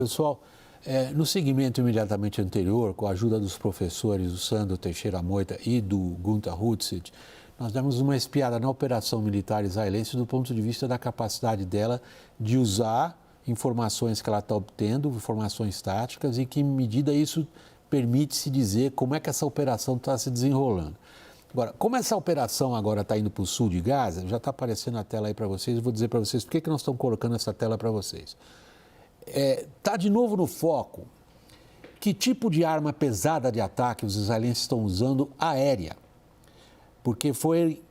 Pessoal, no segmento imediatamente anterior, com a ajuda dos professores, do Sandro Teixeira Moita e do Gunther Hutzit, nós demos uma espiada na operação militar israelense do ponto de vista da capacidade dela de usar informações que ela está obtendo, informações táticas, e que medida isso permite-se dizer como é que essa operação está se desenrolando. Agora, como essa operação agora está indo para o sul de Gaza, já está aparecendo a tela aí para vocês, eu vou dizer para vocês por que nós estamos colocando essa tela para vocês. Está de novo no foco que tipo de arma pesada de ataque os israelenses estão usando aérea, porque foi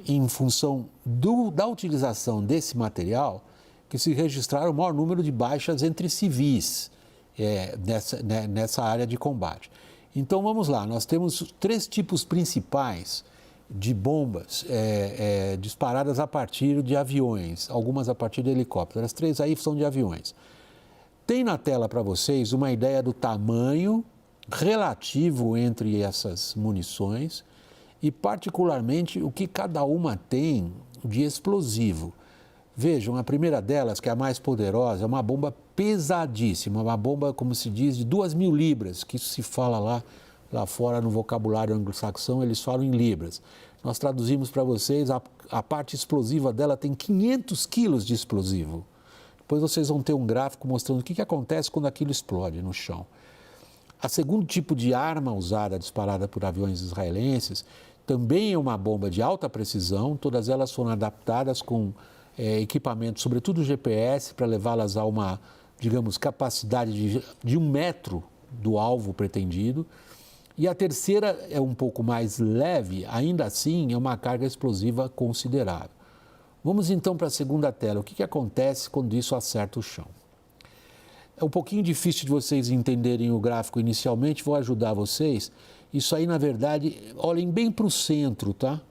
em função da utilização desse material que se registraram o maior número de baixas entre civis nessa área de combate. Então vamos lá, nós temos três tipos principais de bombas disparadas a partir de aviões, algumas a partir de helicópteros, as três aí são de aviões. Tem na tela para vocês uma ideia do tamanho relativo entre essas munições e, particularmente, o que cada uma tem de explosivo. Vejam, a primeira delas, que é a mais poderosa, é uma bomba pesadíssima, uma bomba, como se diz, de 2.000 libras, que isso se fala lá fora no vocabulário anglo-saxão, eles falam em libras. Nós traduzimos para vocês, a parte explosiva dela tem 500 quilos de explosivo. Depois vocês vão ter um gráfico mostrando o que acontece quando aquilo explode no chão. A segundo tipo de arma usada, disparada por aviões israelenses, também é uma bomba de alta precisão. Todas elas foram adaptadas com equipamento, sobretudo GPS, para levá-las a uma, digamos, capacidade de 1 metro do alvo pretendido. E a terceira é um pouco mais leve, ainda assim é uma carga explosiva considerável. Vamos então para a segunda tela. O que acontece quando isso acerta o chão? É um pouquinho difícil de vocês entenderem o gráfico inicialmente, vou ajudar vocês. Isso aí, na verdade, olhem bem para o centro, tá?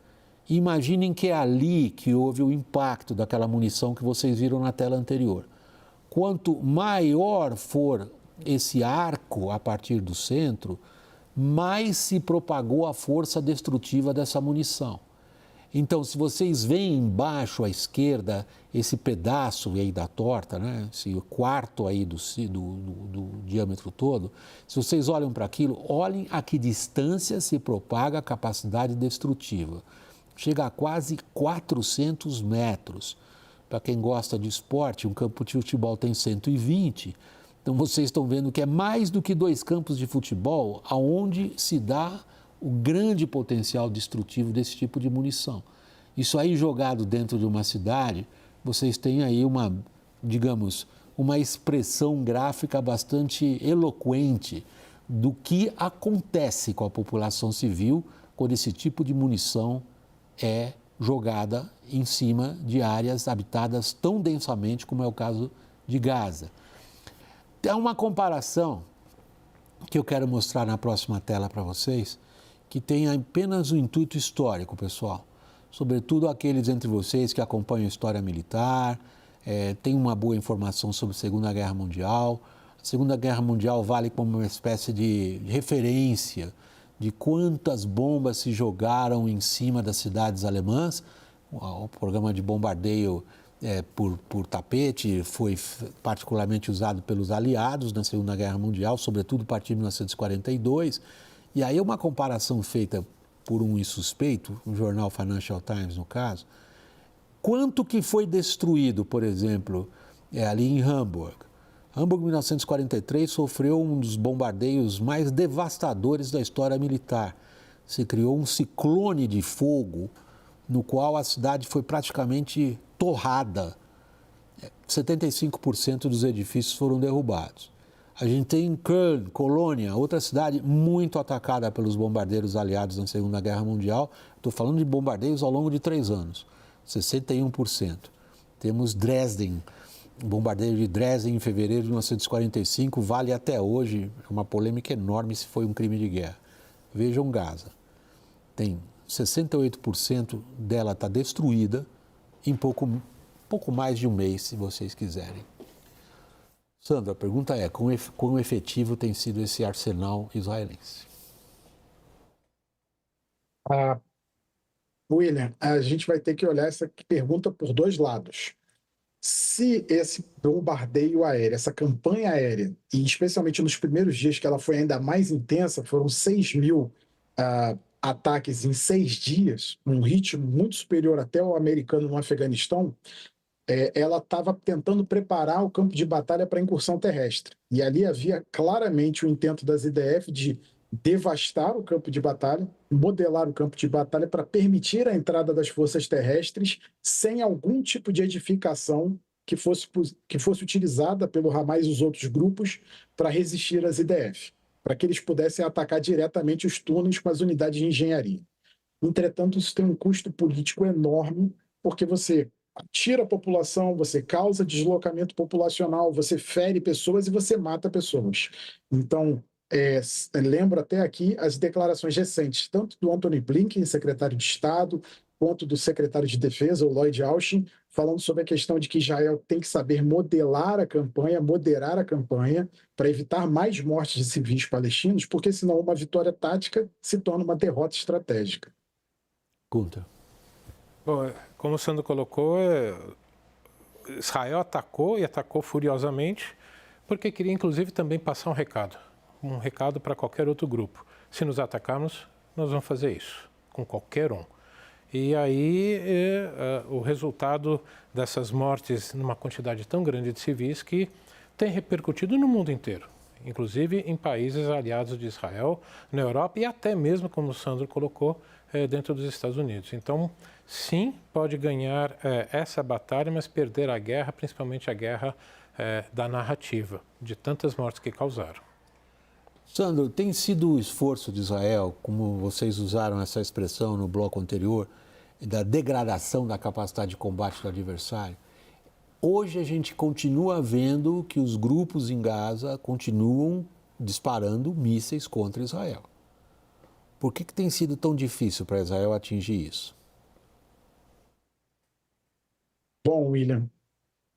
E imaginem que é ali que houve o impacto daquela munição que vocês viram na tela anterior. Quanto maior for esse arco a partir do centro, mais se propagou a força destrutiva dessa munição. Então, se vocês veem embaixo à esquerda esse pedaço aí da torta, né? Esse quarto aí do diâmetro todo, se vocês olham para aquilo, olhem a que distância se propaga a capacidade destrutiva. Chega a quase 400 metros. Para quem gosta de esporte, um campo de futebol tem 120. Então, vocês estão vendo que é mais do que 2 campos de futebol aonde se dá o grande potencial destrutivo desse tipo de munição. Isso aí jogado dentro de uma cidade, vocês têm aí digamos, uma expressão gráfica bastante eloquente do que acontece com a população civil quando esse tipo de munição é jogada em cima de áreas habitadas tão densamente como é o caso de Gaza. Tem uma comparação que eu quero mostrar na próxima tela para vocês, que tem apenas o intuito histórico, pessoal. Sobretudo aqueles entre vocês que acompanham a história militar, têm uma boa informação sobre a Segunda Guerra Mundial. A Segunda Guerra Mundial vale como uma espécie de referência de quantas bombas se jogaram em cima das cidades alemãs. O programa de bombardeio por tapete foi particularmente usado pelos aliados na Segunda Guerra Mundial, sobretudo a partir de 1942. E aí uma comparação feita por um insuspeito, o jornal Financial Times no caso, quanto que foi destruído, por exemplo, ali em Hamburg. Hamburg, em 1943, sofreu um dos bombardeios mais devastadores da história militar. Se criou um ciclone de fogo no qual a cidade foi praticamente torrada. 75% dos edifícios foram derrubados. A gente tem Köln, Colônia, outra cidade muito atacada pelos bombardeiros aliados na Segunda Guerra Mundial. Estou falando de bombardeios ao longo de 3 anos, 61%. Temos Dresden, o bombardeio de Dresden em fevereiro de 1945, vale até hoje, é uma polêmica enorme se foi um crime de guerra. Vejam Gaza, tem 68% dela está destruída em pouco mais de um mês, se vocês quiserem. Sandra, a pergunta é, quão efetivo tem sido esse arsenal israelense? William, a gente vai ter que olhar essa pergunta por 2 lados. Se esse bombardeio aéreo, essa campanha aérea, e especialmente nos primeiros dias que ela foi ainda mais intensa, foram 6.000 ataques em 6 dias, um ritmo muito superior até ao americano no Afeganistão, ela estava tentando preparar o campo de batalha para a incursão terrestre. E ali havia claramente o intento das IDF de devastar o campo de batalha, modelar o campo de batalha para permitir a entrada das forças terrestres sem algum tipo de edificação que fosse utilizada pelo Hamas e os outros grupos para resistir às IDF, para que eles pudessem atacar diretamente os túneis com as unidades de engenharia. Entretanto, isso tem um custo político enorme, porque você tira a população, você causa deslocamento populacional, você fere pessoas e você mata pessoas. Então, lembro até aqui as declarações recentes, tanto do Antony Blinken, secretário de Estado, quanto do secretário de Defesa, o Lloyd Austin, falando sobre a questão de que Israel tem que saber modelar a campanha, moderar a campanha, para evitar mais mortes de civis palestinos, porque senão uma vitória tática se torna uma derrota estratégica. Gunter. Bom, como o Sandro colocou, Israel atacou e atacou furiosamente, porque queria inclusive também passar um recado para qualquer outro grupo. Se nos atacarmos, nós vamos fazer isso, com qualquer um. E aí o resultado dessas mortes numa quantidade tão grande de civis que tem repercutido no mundo inteiro, inclusive em países aliados de Israel, na Europa e até mesmo, como o Sandro colocou, dentro dos Estados Unidos. Então, sim, pode ganhar essa batalha, mas perder a guerra, principalmente a guerra da narrativa, de tantas mortes que causaram. Sandro, tem sido o esforço de Israel, como vocês usaram essa expressão no bloco anterior, da degradação da capacidade de combate do adversário? Hoje a gente continua vendo que os grupos em Gaza continuam disparando mísseis contra Israel. Por que tem sido tão difícil para Israel atingir isso? Bom, William,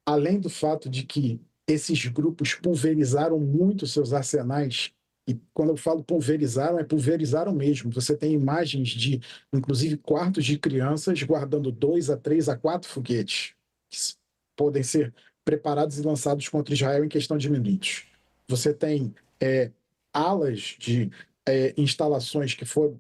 além do fato de que esses grupos pulverizaram muito seus arsenais, e quando eu falo pulverizaram, pulverizaram mesmo. Você tem imagens de, inclusive, quartos de crianças guardando 2 a 3 a 4 foguetes, que podem ser preparados e lançados contra Israel em questão de minutos. Você tem alas de instalações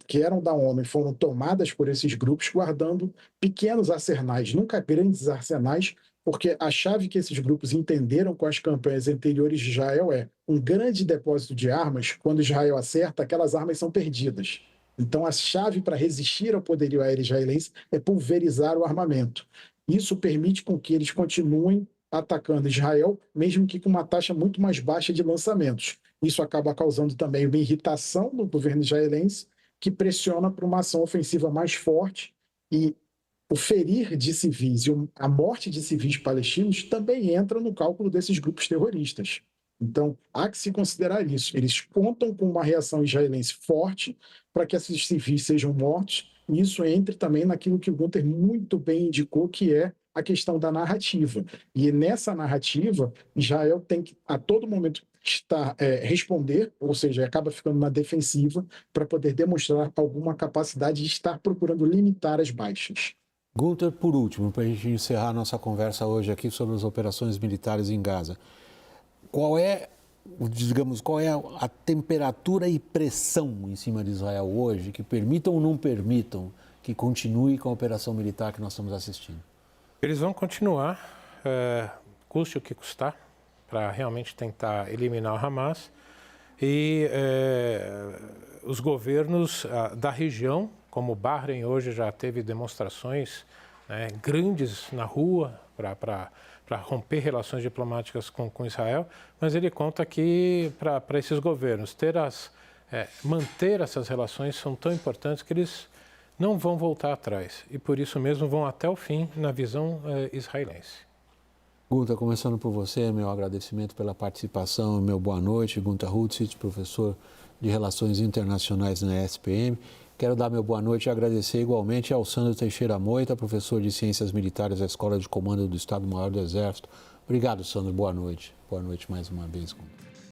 que eram da ONU e foram tomadas por esses grupos, guardando pequenos arsenais, nunca grandes arsenais, porque a chave que esses grupos entenderam com as campanhas anteriores de Israel é um grande depósito de armas, quando Israel acerta, aquelas armas são perdidas. Então, a chave para resistir ao poderio aéreo israelense é pulverizar o armamento. Isso permite com que eles continuem atacando Israel, mesmo que com uma taxa muito mais baixa de lançamentos. Isso acaba causando também uma irritação no governo israelense, que pressiona por uma ação ofensiva mais forte, e o ferir de civis e a morte de civis palestinos também entra no cálculo desses grupos terroristas. Então, há que se considerar isso. Eles contam com uma reação israelense forte para que esses civis sejam mortos, e isso entre também naquilo que o Gunter muito bem indicou, que é a questão da narrativa. E nessa narrativa, Israel tem que, a todo momento, responder, ou seja, acaba ficando na defensiva para poder demonstrar alguma capacidade de estar procurando limitar as baixas. Gunter, por último, para a gente encerrar nossa conversa hoje aqui sobre as operações militares em Gaza, qual é a temperatura e pressão em cima de Israel hoje que permitam ou não permitam que continue com a operação militar que nós estamos assistindo? Eles vão continuar, custe o que custar, para realmente tentar eliminar o Hamas. E os governos da região, como o Bahrein hoje já teve demonstrações grandes na rua para romper relações diplomáticas com Israel, mas ele conta que para esses governos manter essas relações são tão importantes que eles não vão voltar atrás e por isso mesmo vão até o fim na visão israelense. Gunter, começando por você, meu agradecimento pela participação, meu boa noite. Gunter Hutzit, professor de Relações Internacionais na SPM. Quero dar meu boa noite e agradecer igualmente ao Sandro Teixeira Moita, professor de Ciências Militares da Escola de Comando do Estado-Maior do Exército. Obrigado, Sandro. Boa noite. Boa noite mais uma vez, Gunter.